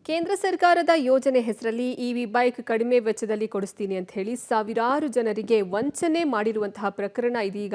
ಕೇಂದ್ರ ಸರ್ಕಾರದ ಯೋಜನೆ ಹೆಸರಲ್ಲಿ ಇವಿ ಬೈಕ್ ಕಡಿಮೆ ವೆಚ್ಚದಲ್ಲಿ ಕೊಡಿಸ್ತೀನಿ ಅಂತ ಹೇಳಿ ಸಾವಿರಾರು ಜನರಿಗೆ ವಂಚನೆ ಮಾಡಿರುವಂತಹ ಪ್ರಕರಣ ಇದೀಗ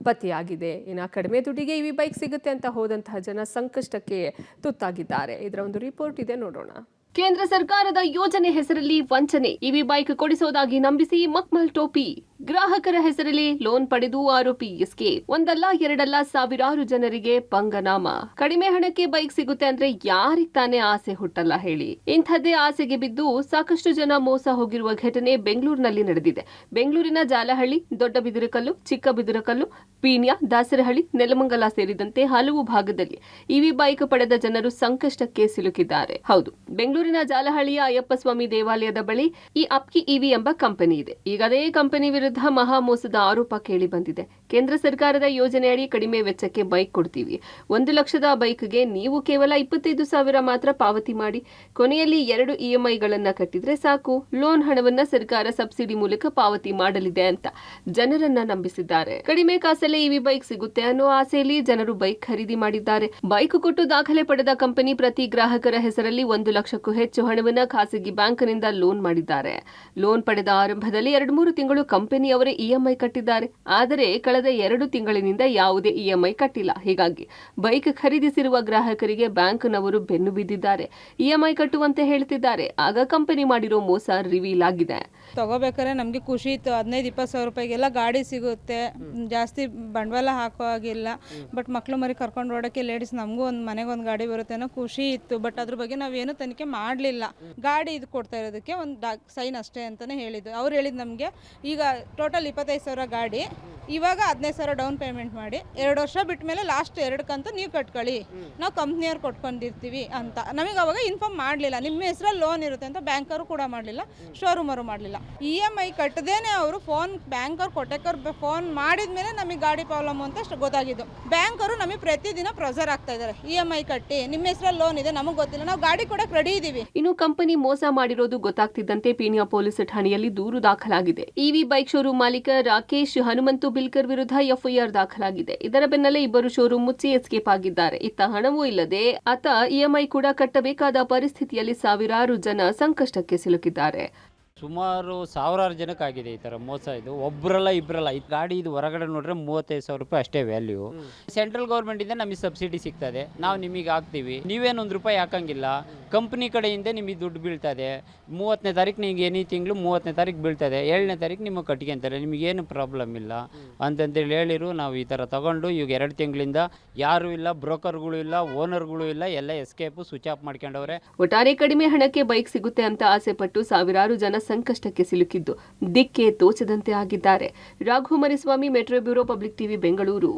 ಪತ್ತೆಯಾಗಿದೆ. ಇನ್ನು ಕಡಿಮೆ ದುಡ್ಡಿಗೆ ಇವಿ ಬೈಕ್ ಸಿಗುತ್ತೆ ಅಂತ ಹೋದಂತಹ ಜನ ಸಂಕಷ್ಟಕ್ಕೆ ತುತ್ತಾಗಿದ್ದಾರೆ. ಇದರ ಒಂದು ರಿಪೋರ್ಟ್ ಇದೆ, ನೋಡೋಣ. ಕೇಂದ್ರ ಸರ್ಕಾರದ ಯೋಜನೆ ಹೆಸರಲ್ಲಿ ವಂಚನೆ, ಇವಿ ಬೈಕ್ ಕೊಡಿಸೋದಾಗಿ ನಂಬಿಸಿ ಮಕ್ಮಲ್ ಟೋಪಿ, ಗ್ರಾಹಕರ ಹೆಸರಲ್ಲಿ ಲೋನ್ ಪಡೆದು ಆರೋಪಿ ಎಸ್ಕೆ. ಒಂದಲ್ಲ ಎರಡಲ್ಲ ಸಾವಿರಾರು ಜನರಿಗೆ ಪಂಗನಾಮ. ಕಡಿಮೆ ಹಣಕ್ಕೆ ಬೈಕ್ ಸಿಗುತ್ತೆ ಅಂದ್ರೆ ಯಾರಿಗ್ ತಾನೇ ಆಸೆ ಹುಟ್ಟಲ್ಲ ಹೇಳಿ. ಇಂಥದ್ದೇ ಆಸೆಗೆ ಬಿದ್ದು ಸಾಕಷ್ಟು ಜನ ಮೋಸ ಹೋಗಿರುವ ಘಟನೆ ಬೆಂಗಳೂರಿನಲ್ಲಿ ನಡೆದಿದೆ. ಬೆಂಗಳೂರಿನ ಜಾಲಹಳ್ಳಿ, ದೊಡ್ಡಬಿದರಕಲ್ಲು, ಚಿಕ್ಕಬಿದರಕಲ್ಲು, ಪೀಣ್ಯ, ದಾಸರಹಳ್ಳಿ, ನೆಲಮಂಗಲ ಸೇರಿದಂತೆ ಹಲವು ಭಾಗದಲ್ಲಿ ಇವಿ ಬೈಕ್ ಪಡೆದ ಜನರು ಸಂಕಷ್ಟಕ್ಕೆ ಸಿಲುಕಿದ್ದಾರೆ. ಹೌದು, ಬೆಂಗಳೂರಿನ ಜಾಲಹಳ್ಳಿಯ ಅಯ್ಯಪ್ಪ ಸ್ವಾಮಿ ದೇವಾಲಯದ ಬಳಿ ಈ ಅಪ್ಕಿ ಇವಿ ಎಂಬ ಕಂಪನಿ ಇದೆ. ಈಗ ಅದೇ ಕಂಪನಿ ವಿರುದ್ಧ ಮಹಾ ಮೋಸದ ಆರೋಪ ಕೇಳಿ ಬಂದಿದೆ. ಕೇಂದ್ರ ಸರ್ಕಾರದ ಯೋಜನೆಯಡಿ ಕಡಿಮೆ ವೆಚ್ಚಕ್ಕೆ ಬೈಕ್ ಕೊಡ್ತೀವಿ. 1 ಲಕ್ಷದ ಬೈಕ್ಗೆ ನೀವು ಕೇವಲ 25,000 ಮಾತ್ರ ಪಾವತಿ ಮಾಡಿ ಕೊನೆಯಲ್ಲಿ 2 ಇಎಂಐಗಳನ್ನ ಕಟ್ಟಿದ್ರೆ ಸಾಕು, ಲೋನ್ ಹಣವನ್ನ ಸರ್ಕಾರ ಸಬ್ಸಿಡಿ ಮೂಲಕ ಪಾವತಿ ಮಾಡಲಿದೆ ಅಂತ ಜನರನ್ನ ನಂಬಿಸಿದ್ದಾರೆ. ಕಡಿಮೆ ಕಾಸಲ್ಲೇ ಇವಿ ಬೈಕ್ ಸಿಗುತ್ತೆ ಅನ್ನೋ ಆಸೆಯಲ್ಲಿ ಜನರು ಬೈಕ್ ಖರೀದಿ ಮಾಡಿದ್ದಾರೆ. ಬೈಕ್ ಕೊಟ್ಟು ದಾಖಲೆ ಪಡೆದ ಕಂಪನಿ ಪ್ರತಿ ಗ್ರಾಹಕರ ಹೆಸರಲ್ಲಿ 1 ಲಕ್ಷಕ್ಕೂ ಹೆಚ್ಚು ಹಣವನ್ನ ಖಾಸಗಿ ಬ್ಯಾಂಕ್ನಿಂದ ಲೋನ್ ಮಾಡಿದ್ದಾರೆ. ಲೋನ್ ಪಡೆದ ಆರಂಭದಲ್ಲಿ 2-3 ತಿಂಗಳು ಕಂಪನಿಯವರೇ ಇಎಂಐ ಕಟ್ಟಿದ್ದಾರೆ. ಆದರೆ ಕಳೆದ 2 ತಿಂಗಳಿನಿಂದ ಯಾವುದೇ ಇಎಂಐ ಕಟ್ಟಿಲ್ಲ. ಹೀಗಾಗಿ ಬೈಕ್ ಖರೀದಿಸಿರುವ ಗ್ರಾಹಕರಿಗೆ ಬ್ಯಾಂಕ್ನವರು ಬೆನ್ನು ಬಿದ್ದಿದ್ದಾರೆ. ಇಎಂಐ ಕಟ್ಟುವಂತೆ ಹೇಳ್ತಿದ್ದಾರೆ. ಆಗ ಕಂಪನಿ ಮಾಡಿರೋ ಮೋಸ ರಿವೀಲ್ ಆಗಿದೆ. ತಗೋಬೇಕಾದ್ರೆ ನಮಗೆ ಖುಷಿ ಇತ್ತು, 15-20 ಸಾವಿರ ರೂಪಾಯಿಗೆಲ್ಲ ಗಾಡಿ ಸಿಗುತ್ತೆ, ಜಾಸ್ತಿ ಬಂಡವಾಳ ಹಾಕೋ ಹಾಗಿಲ್ಲ. ಬಟ್ ಮಕ್ಳು ಮರಿ ಕರ್ಕೊಂಡು ಓಡೋಕ್ಕೆ ಲೇಡೀಸ್ ನಮಗೂ ಒಂದು ಮನೆಗೆ ಒಂದು ಗಾಡಿ ಬರುತ್ತೆ ಅನ್ನೋ ಖುಷಿ ಇತ್ತು. ಬಟ್ ಅದ್ರ ಬಗ್ಗೆ ನಾವೇನು ತನಿಖೆ ಮಾಡಲಿಲ್ಲ. ಗಾಡಿ ಇದು ಕೊಡ್ತಾ ಇರೋದಕ್ಕೆ ಒಂದು ಸೈನ್ ಅಷ್ಟೇ ಅಂತಲೇ ಹೇಳಿದ್ದು. ಅವ್ರು ಹೇಳಿದ್ದು ನಮಗೆ ಈಗ ಟೋಟಲ್ 25,000 ಗಾಡಿ, ಇವಾಗ 15,000 ಡೌನ್ ಪೇಮೆಂಟ್ ಮಾಡಿ 2 ವರ್ಷ ಬಿಟ್ಟ ಮೇಲೆ ಲಾಸ್ಟ್ 2 ಕಂತು ನೀವು ಕಟ್ಕೊಳ್ಳಿ, ನಾವು ಕಂಪ್ನಿಯವ್ರು ಕೊಟ್ಕೊಂಡಿರ್ತೀವಿ ಅಂತ. ನಮಗೆ ಅವಾಗ ಇನ್ಫಾರ್ಮ್ ಮಾಡಲಿಲ್ಲ. ನಿಮ್ಮ ಹೆಸರಲ್ಲಿ ಲೋನ್ ಇರುತ್ತೆ ಅಂತ ಬ್ಯಾಂಕವರು ಕೂಡ ಮಾಡಲಿಲ್ಲ, ಶೋರೂಮ್ ಅವರು ಮಾಡಲಿಲ್ಲ. ಇಎಂಐ ಕಟ್ಟದೇನೆ ಅವರು ಬ್ಯಾಂಕವ್ರು ಕೊಟ್ಟೆಕವ್ರು ಫೋನ್ ಮಾಡಿದ ಮೇಲೆ ನಮಗೆ ಗಾಡಿ ಪ್ರಾಬ್ಲಮ್ ಅಂತ ಅಷ್ಟು ಗೊತ್ತಾಗಿದ್ದು. ಬ್ಯಾಂಕವರು ನಮಗೆ ಪ್ರತಿದಿನ ಪ್ರೆಸರ್ ಆಗ್ತಾ ಇದ್ದಾರೆ, ಇಎಂಐ ಕಟ್ಟಿ, ನಿಮ್ಮ ಹೆಸರಲ್ಲಿ ಲೋನ್ ಇದೆ, ನಮಗೆ ಗೊತ್ತಿಲ್ಲ, ನಾವು ಗಾಡಿ ಕೊಡಕ್ಕೆ ರೆಡಿ ಇದೀವಿ. ಇನ್ನು ಕಂಪನಿ ಮೋಸ ಮಾಡಿರೋದು ಗೊತ್ತಾಗ್ತಿದ್ದಂತೆ ಪೀಣ್ಯ ಪೊಲೀಸ್ ಠಾಣೆಯಲ್ಲಿ ದೂರು ದಾಖಲಾಗಿದೆ. ಇವಿ ಬೈಕ್ ಶೋರೂಮ್ ಮಾಲೀಕ ರಾಕೇಶ್ ಹನುಮಂತು ಬಿಲ್ಕರ್ ವಿರುದ್ಧ ಎಫ್ಐಆರ್ ದಾಖಲಾಗಿದೆ. ಇದರ ಬೆನ್ನಲ್ಲೇ ಇಬ್ಬರು ಶೋರೂಮ್ ಮುಚ್ಚಿ ಎಸ್ಕೇಪ್ ಆಗಿದ್ದಾರೆ. ಇತ್ತ ಹಣವೂ ಇಲ್ಲದೆ ಆತ ಇಎಂಐ ಕೂಡ ಕಟ್ಟಬೇಕಾದ ಪರಿಸ್ಥಿತಿಯಲ್ಲಿ ಸಾವಿರಾರು ಜನ ಸಂಕಷ್ಟಕ್ಕೆ ಸಿಲುಕಿದ್ದಾರೆ. ಸುಮಾರು ಸಾವಿರಾರು ಜನಕ್ಕಾಗಿದೆ ಈ ಥರ ಮೋಸ. ಇದು ಒಬ್ಬರಲ್ಲ ಇಬ್ಬರಲ್ಲ. ಈ ಗಾಡಿ ಇದು ಹೊರಗಡೆ ನೋಡ್ರೆ 35,000 ರೂಪಾಯಿ ಅಷ್ಟೇ ವ್ಯಾಲ್ಯೂ. ಸೆಂಟ್ರಲ್ ಗೌರ್ಮೆಂಟಿಂದ ನಮಗೆ ಸಬ್ಸಿಡಿ ಸಿಗ್ತದೆ, ನಾವು ನಿಮಗೆ ಹಾಕ್ತೀವಿ, ನೀವೇನು $1 ಹಾಕಂಗಿಲ್ಲ. ಕಂಪ್ನಿ ಕಡೆಯಿಂದ ನಿಮಗೆ ದುಡ್ಡು ಬೀಳ್ತದೆ. 30ನೇ ತಾರೀಕು ನಿಮಗೆ ಎನಿ ತಿಂಗಳು 30ನೇ ತಾರೀಕು ಬೀಳ್ತದೆ, 7ನೇ ತಾರೀಕು ನಿಮಗೆ ಕಟ್ಕೊಂತಾರೆ, ನಿಮಗೇನು ಪ್ರಾಬ್ಲಮ್ ಇಲ್ಲ ಅಂತಂತೇಳಿ ಹೇಳಿರು. ನಾವು ಈ ಥರ ತಗೊಂಡು ಈಗ 2 ತಿಂಗಳಿಂದ ಯಾರೂ ಇಲ್ಲ, ಬ್ರೋಕರ್ಗಳು ಇಲ್ಲ, ಓನರ್ಗಳು ಇಲ್ಲ, ಎಲ್ಲ ಎಸ್ಕೇಪು ಸ್ವಿಚ್ ಆಫ್ ಮಾಡ್ಕೊಂಡವ್ರೆ. ಒಟ್ಟಾರೆ ಕಡಿಮೆ ಹಣಕ್ಕೆ ಬೈಕ್ ಸಿಗುತ್ತೆ ಅಂತ ಆಸೆ ಪಟ್ಟು ಸಾವಿರಾರು ಜನ ಸಂಕಷ್ಟಕ್ಕೆ ಸಿಲುಕಿದ್ದು ದಿಕ್ಕೆ ತೋಚದಂತೆ ಆಗಿದ್ದಾರೆ. Raghu Mariswamy, metro bureau, public TV, Bengaluru.